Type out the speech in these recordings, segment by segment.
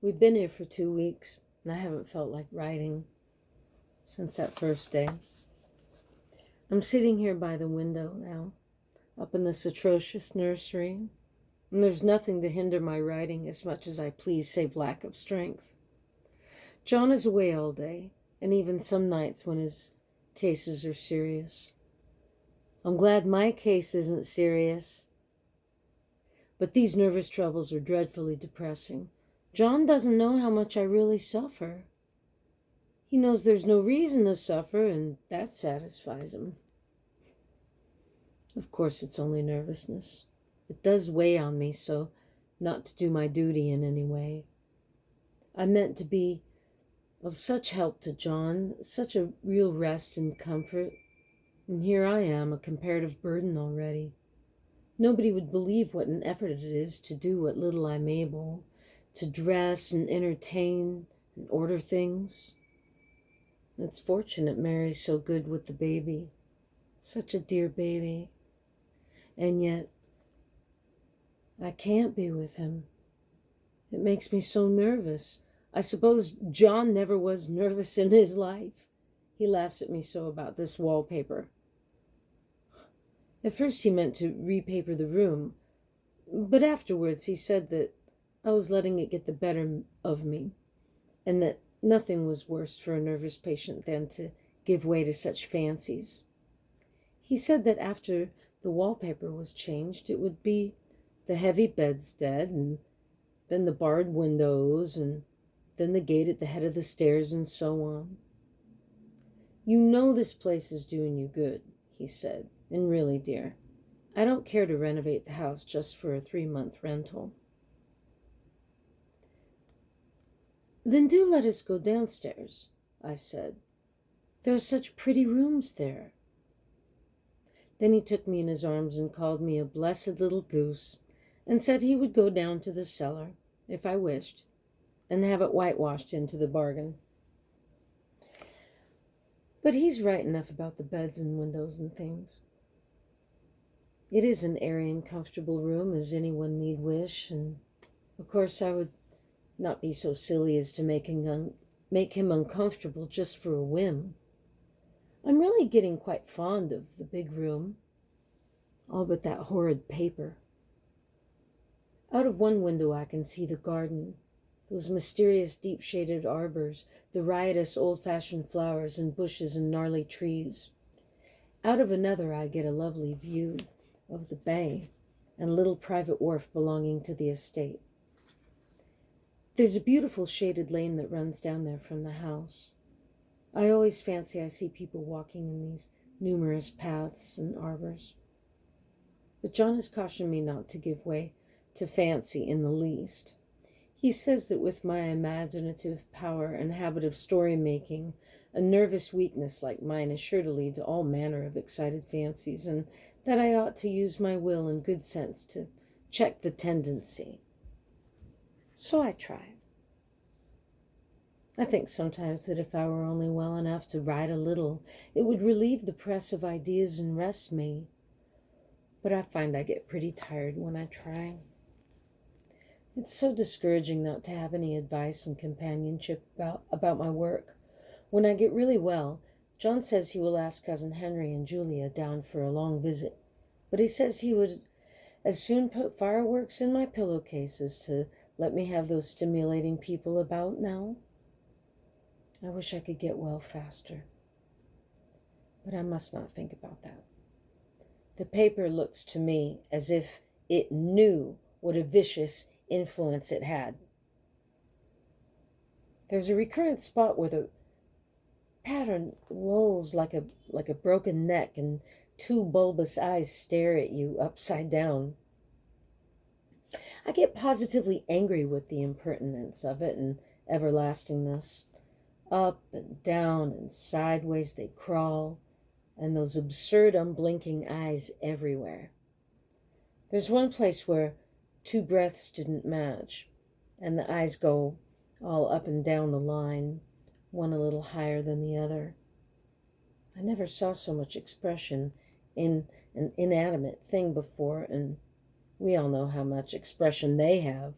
We've been here for 2 weeks, and I haven't felt like writing since that first day. I'm sitting here by the window now, up in this atrocious nursery, and there's nothing to hinder my writing as much as I please save lack of strength. John is away all day, and even some nights when his cases are serious. I'm glad my case isn't serious, but these nervous troubles are dreadfully depressing. John doesn't know how much I really suffer. He knows there's no reason to suffer, and that satisfies him. Of course, it's only nervousness. It does weigh on me, so not to do my duty in any way. I meant to be of such help to John, such a real rest and comfort, and here I am, a comparative burden already. Nobody would believe what an effort it is to do what little I'm able, to dress and entertain and order things. It's fortunate Mary's so good with the baby, such a dear baby, and yet I can't be with him. It makes me so nervous. I suppose John never was nervous in his life. He laughs at me so about this wallpaper. At first he meant to repaper the room, but afterwards he said that I was letting it get the better of me, and that nothing was worse for a nervous patient than to give way to such fancies. He said that after the wallpaper was changed, it would be the heavy bedstead, and then the barred windows, and then the gate at the head of the stairs, and so on. You know this place is doing you good, he said, and really, dear, I don't care to renovate the house just for a 3-month rental. Then do let us go downstairs, I said. There are such pretty rooms there. Then he took me in his arms and called me a blessed little goose, and said he would go down to the cellar, if I wished, and have it whitewashed into the bargain. But he's right enough about the beds and windows and things. It is an airy and comfortable room, as anyone need wish, and of course I would not be so silly as to make him uncomfortable just for a whim. I'm really getting quite fond of the big room, all but that horrid paper. Out of one window I can see the garden, those mysterious deep-shaded arbors, the riotous old-fashioned flowers and bushes and gnarly trees. Out of another I get a lovely view of the bay and a little private wharf belonging to the estate. There's a beautiful shaded lane that runs down there from the house. I always fancy I see people walking in these numerous paths and arbors. But John has cautioned me not to give way to fancy in the least. He says that with my imaginative power and habit of story-making, a nervous weakness like mine is sure to lead to all manner of excited fancies, and that I ought to use my will and good sense to check the tendency. So I try. I think sometimes that if I were only well enough to write a little, it would relieve the press of ideas and rest me. But I find I get pretty tired when I try. It's so discouraging not to have any advice and companionship about my work. When I get really well, John says he will ask Cousin Henry and Julia down for a long visit, but he says he would as soon put fireworks in my pillowcases to let me have those stimulating people about now. I wish I could get well faster, but I must not think about that. The paper looks to me as if it knew what a vicious influence it had. There's a recurrent spot where the pattern lolls like a broken neck, and 2 bulbous eyes stare at you upside down. I get positively angry with the impertinence of it and everlastingness. Up and down and sideways they crawl, and those absurd unblinking eyes everywhere. There's one place where 2 breaths didn't match, and the eyes go all up and down the line, one a little higher than the other. I never saw so much expression in an inanimate thing before, and we all know how much expression they have.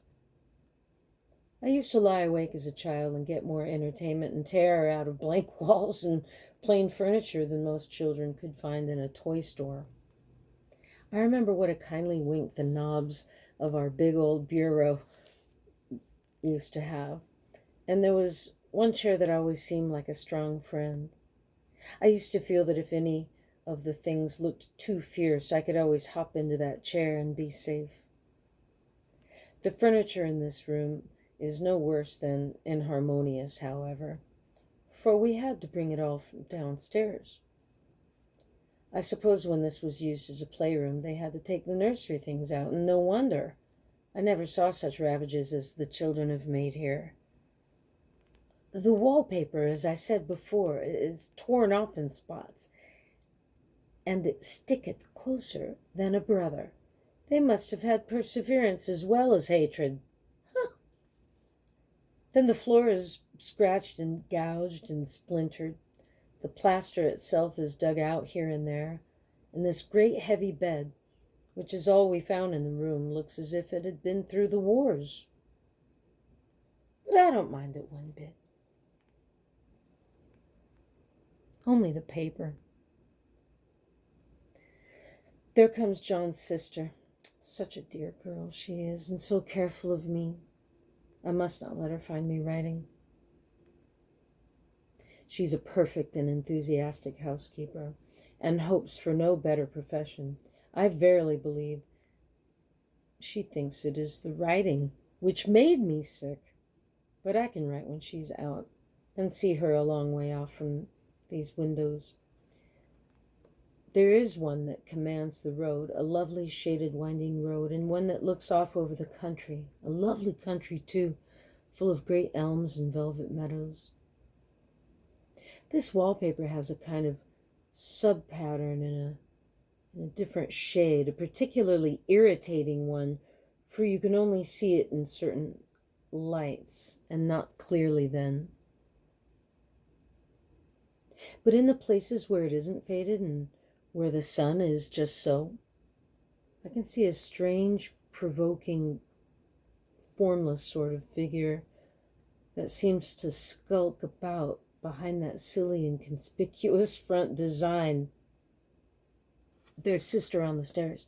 I used to lie awake as a child and get more entertainment and terror out of blank walls and plain furniture than most children could find in a toy store. I remember what a kindly wink the knobs of our big old bureau used to have. And there was one chair that always seemed like a strong friend. I used to feel that if any of the things looked too fierce, I could always hop into that chair and be safe. The furniture in this room is no worse than inharmonious, however, for we had to bring it all from downstairs. I suppose when this was used as a playroom, they had to take the nursery things out, and no wonder. I never saw such ravages as the children have made here. The wallpaper, as I said before, is torn off in spots, and it sticketh closer than a brother. They must have had perseverance as well as hatred. Huh. Then the floor is scratched and gouged and splintered. The plaster itself is dug out here and there, and this great heavy bed, which is all we found in the room, looks as if it had been through the wars. But I don't mind it one bit. Only the paper. There comes John's sister. Such a dear girl she is, and so careful of me. I must not let her find me writing. She's a perfect and enthusiastic housekeeper, and hopes for no better profession. I verily believe she thinks it is the writing which made me sick. But I can write when she's out, and see her a long way off from these windows. There is one that commands the road, a lovely shaded winding road, and one that looks off over the country, a lovely country too, full of great elms and velvet meadows. This wallpaper has a kind of sub-pattern in a different shade, a particularly irritating one, for you can only see it in certain lights, and not clearly then. But in the places where it isn't faded and where the sun is just so, I can see a strange, provoking, formless sort of figure that seems to skulk about behind that silly and conspicuous front design. There's Sister on the stairs.